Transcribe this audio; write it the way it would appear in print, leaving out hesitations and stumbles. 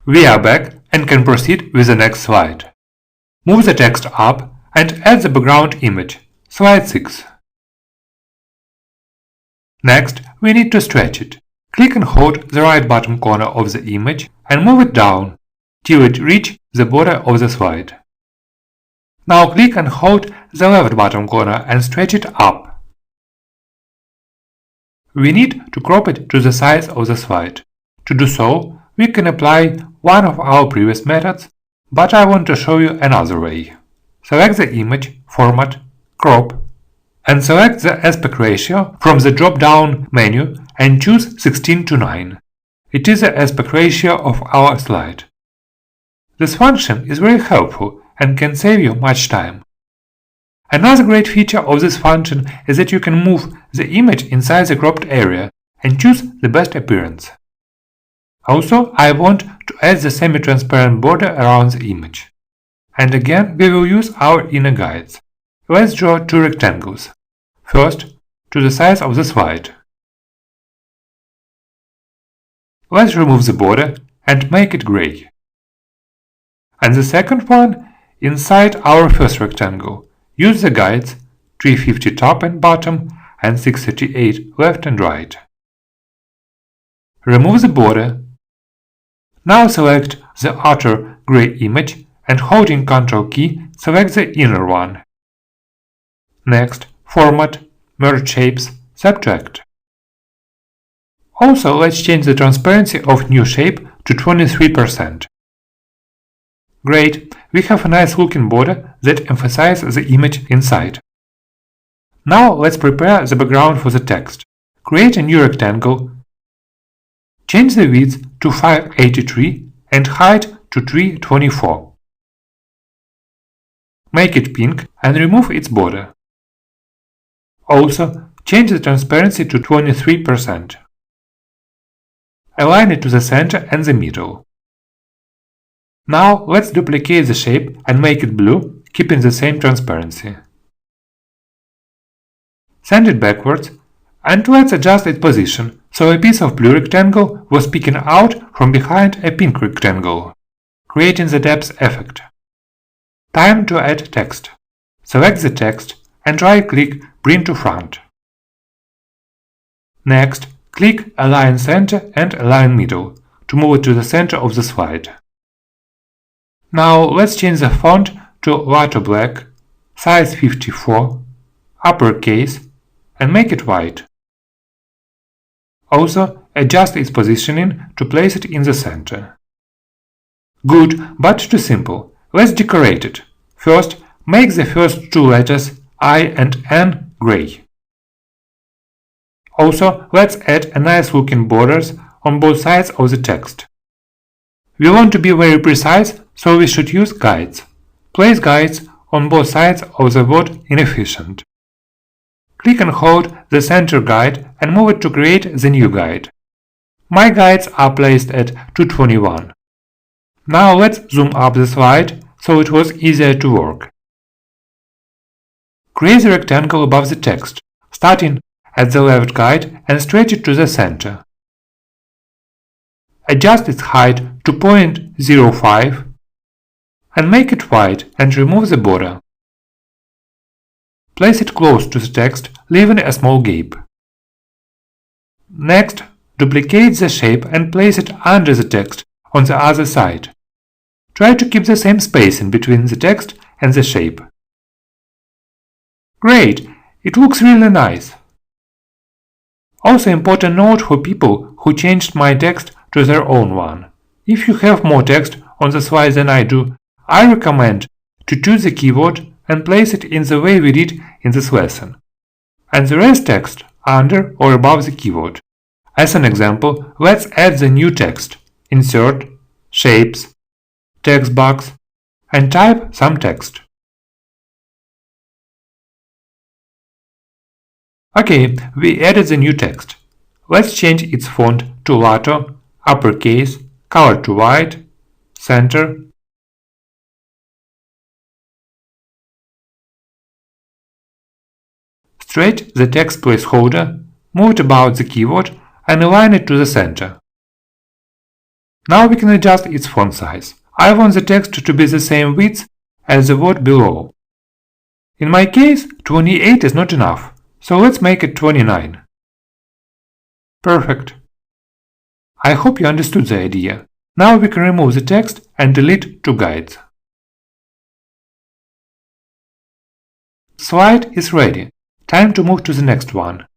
We are back and can proceed with the next slide. Move the text up and add the background image, slide 6. Next, we need to stretch it. Click and hold the right bottom corner of the image and move it down till it reaches the border of the slide. Now click and hold the left bottom corner and stretch it up. We need to crop it to the size of the slide. To do so, we can apply one of our previous methods, but I want to show you another way. Select the image, Format, Crop, and select the aspect ratio from the drop-down menu and choose 16:9. It is the aspect ratio of our slide. This function is very helpful and can save you much time. Another great feature of this function is that you can move the image inside the cropped area and choose the best appearance. Also, I want to add the semi-transparent border around the image. And again, we will use our inner guides. Let's draw two rectangles. First, to the size of the slide. Let's remove the border and make it gray. And the second one, inside our first rectangle. Use the guides 350 top and bottom and 638 left and right. Remove the border. Now select the outer gray image and holding Ctrl key, select the inner one. Next, Format, Merge Shapes, Subtract. Also, let's change the transparency of new shape to 23%. Great, we have a nice looking border that emphasizes the image inside. Now let's prepare the background for the text. Create a new rectangle. Change the width to 583 and height to 324. Make it pink and remove its border. Also, change the transparency to 23%. Align it to the center and the middle. Now let's duplicate the shape and make it blue, keeping the same transparency. Send it backwards and let's adjust its position so a piece of blue rectangle was peeking out from behind a pink rectangle, creating the depth effect. Time to add text. Select the text and right-click Bring to Front. Next, click Align Center and Align Middle to move it to the center of the slide. Now let's change the font to Lato Black, size 54, uppercase, and make it white. Also, adjust its positioning to place it in the center. Good, but too simple. Let's decorate it. First, make the first two letters I and N gray. Also, let's add a nice looking borders on both sides of the text. We want to be very precise, so we should use guides. Place guides on both sides of the word inefficient. Click and hold the center guide and move it to create the new guide. My guides are placed at 221. Now let's zoom up the slide so it was easier to work. Create the rectangle above the text, starting at the left guide and stretch it to the center. Adjust its height to 0.05 and make it white and remove the border. Place it close to the text, leaving a small gap. Next, duplicate the shape and place it under the text on the other side. Try to keep the same spacing between the text and the shape. Great! It looks really nice. Also, important note for people who changed my text to their own one. If you have more text on the slide than I do, I recommend to choose the keyword and place it in the way we did in this lesson, and the rest text under or above the keyword. As an example, let's add the new text, insert, shapes, text box, and type some text. Okay, we added the new text. Let's change its font to Lato, uppercase, color to white, center. Stretch the text placeholder, move it about the keyword and align it to the center. Now we can adjust its font size. I want the text to be the same width as the word below. In my case, 28 is not enough, so let's make it 29. Perfect. I hope you understood the idea. Now we can remove the text and delete two guides. Slide is ready. Time to move to the next one.